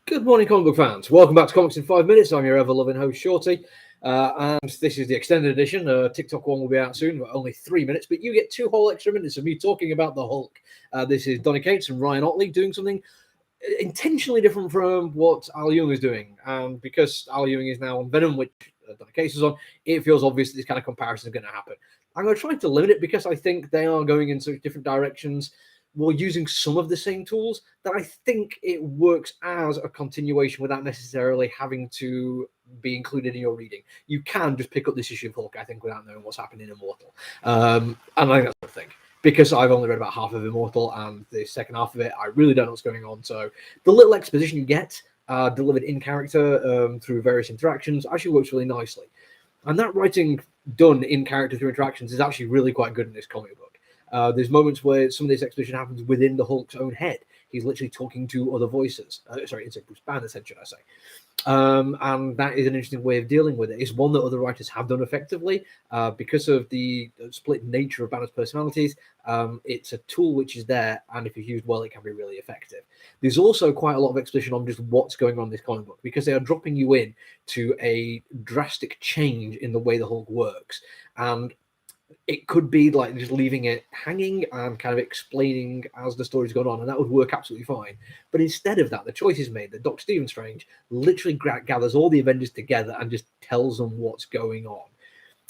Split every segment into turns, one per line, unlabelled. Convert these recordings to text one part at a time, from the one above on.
Good morning, comic book fans. Welcome back to Comics in 5 Minutes. I'm your ever-loving host, Shorty. And this is the extended edition. TikTok one will be out soon, but only 3 minutes. But you get 2 whole extra minutes of me talking about the Hulk. This is Donny Cates and Ryan Otley doing something intentionally different from what Al Ewing is doing. And because Al Ewing is now on Venom, which Donny Cates is on, it feels obvious that this kind of comparison is going to happen. I'm going to try to limit it because I think they are going in such different directions while using some of the same tools that I think it works as a continuation without necessarily having to be included in your reading. You can just pick up this issue of Hulk, I think, without knowing what's happening in Immortal. And I think that's the thing. Because I've only read about half of Immortal and the second half of it, I really don't know what's going on. So the little exposition you get delivered in character through various interactions actually works really nicely. And that writing done in character through interactions is actually really quite good in this comic book. There's moments where some of this exposition happens within the Hulk's own head. He's literally talking to other voices. It's a Bruce Banner's head, should I say. And that is an interesting way of dealing with it. It's one that other writers have done effectively because of the split nature of Banner's personalities. It's a tool which is there, and if used well, it can be really effective. There's also quite a lot of exposition on just what's going on in this comic book because they are dropping you in to a drastic change in the way the Hulk works. And it could be like just leaving it hanging and kind of explaining as the story's gone on, and that would work absolutely fine. But instead of that, the choice is made that Dr. Stephen Strange literally gathers all the Avengers together and just tells them what's going on.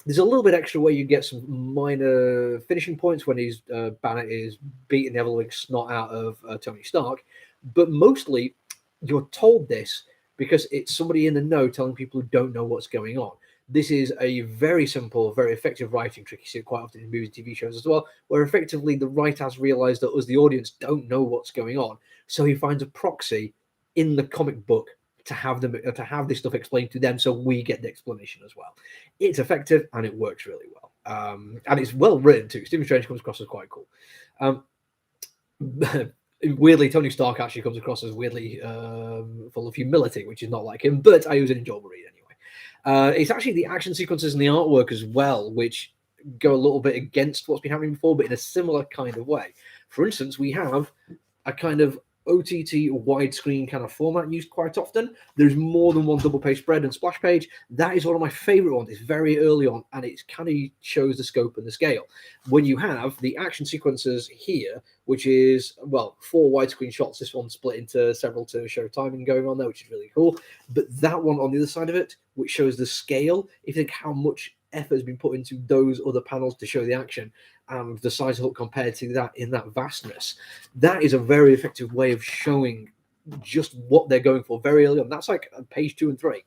There's a little bit extra where you get some minor finishing points when his Banner is beating the ever-living snot out of Tony Stark, but mostly you're told this because it's somebody in the know telling people who don't know what's going on. This is a very simple, very effective writing trick. You see it quite often in movies and TV shows as well, where effectively the writer has realized that us, the audience, don't know what's going on. So he finds a proxy in the comic book to have this stuff explained to them so we get the explanation as well. It's effective and it works really well. And it's well written too. Stephen Strange comes across as quite cool. Weirdly, Tony Stark actually comes across as weirdly full of humility, which is not like him, but I was an enjoyable read anyway. It's actually the action sequences and the artwork as well, which go a little bit against what's been happening before, but in a similar kind of way. For instance, we have a kind of OTT widescreen kind of format used quite often. There's more than one double page spread and splash page. That is one of my favorite ones. It's very early on and it kind of shows the scope and the scale. When you have the action sequences here, which is, well, 4 widescreen shots, this one split into several to show timing going on there, which is really cool. But that one on the other side of it, which shows the scale, if you think how much effort has been put into those other panels to show the action and the size of Hulk compared to that in that vastness, that is a very effective way of showing just what they're going for very early on. That's like page 2 and 3.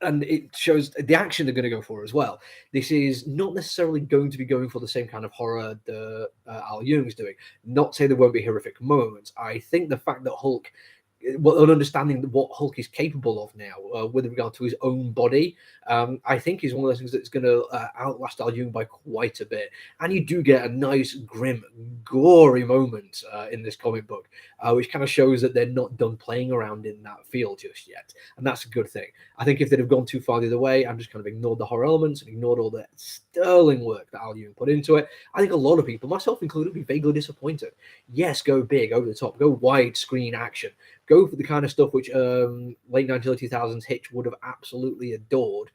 And it shows the action they're going to go for as well. This is not necessarily going to be going for the same kind of horror that Al Ewing's doing. Not to say there won't be horrific moments. I think the fact that Hulk, well, an understanding what Hulk is capable of now with regard to his own body, I think is one of those things that's going to outlast Al Ewing by quite a bit. And you do get a nice, grim, gory moment in this comic book, which kind of shows that they're not done playing around in that field just yet. And that's a good thing. I think if they'd have gone too far the other way and just kind of ignored the horror elements and ignored all the sterling work that Al Ewing put into it, I think a lot of people, myself included, would be vaguely disappointed. Yes, go big, over the top, go wide screen action. Go for the kind of stuff which late 90s, early 2000s Hitch would have absolutely adored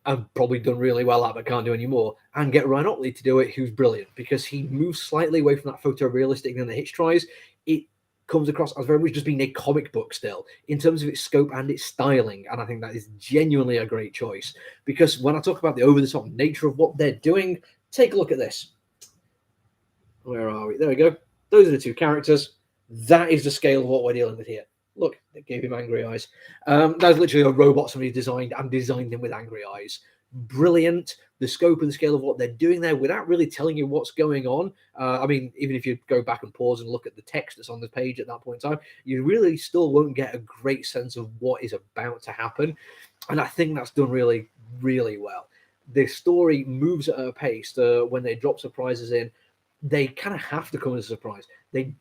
and probably done really well at, but can't do anymore. And get Ryan Otley to do it, who's brilliant, because he moves slightly away from that photorealistic thing that Hitch tries. It comes across as very much just being a comic book still, in terms of its scope and its styling. And I think that is genuinely a great choice. Because when I talk about the over-the-top nature of what they're doing, take a look at this. Where are we? There we go. Those are the 2 characters. That is the scale of what we're dealing with here. Look, they gave him angry eyes. That's literally a robot somebody designed and designed him with angry eyes. Brilliant. The scope and the scale of what they're doing there without really telling you what's going on. I mean, even if you go back and pause and look at the text that's on the page at that point in time, you really still won't get a great sense of what is about to happen. And I think that's done really, really well. The story moves at a pace when they drop surprises in. They kind of have to come as a surprise. They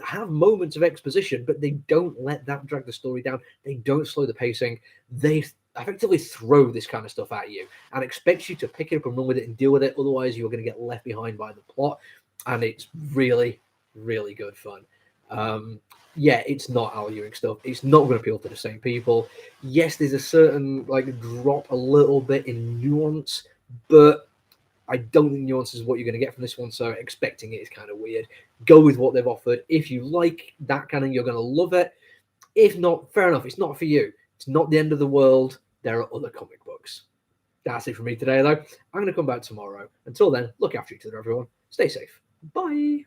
have moments of exposition, but they don't let that drag the story down. They don't slow the pacing. They effectively throw this kind of stuff at you and expect you to pick it up and run with it and deal with it. Otherwise, you're going to get left behind by the plot. And it's really, really good fun. Yeah, it's not Al Ewing stuff. It's not going to appeal to the same people. Yes, there's a certain like drop a little bit in nuance, but I don't think nuance is what you're going to get from this one. So expecting it is kind of weird. Go with what they've offered. If you like that canon, you're going to love it. If not, fair enough. It's not for you. It's not the end of the world. There are other comic books. That's it for me today, though. I'm going to come back tomorrow. Until then, look after each other, everyone. Stay safe. Bye.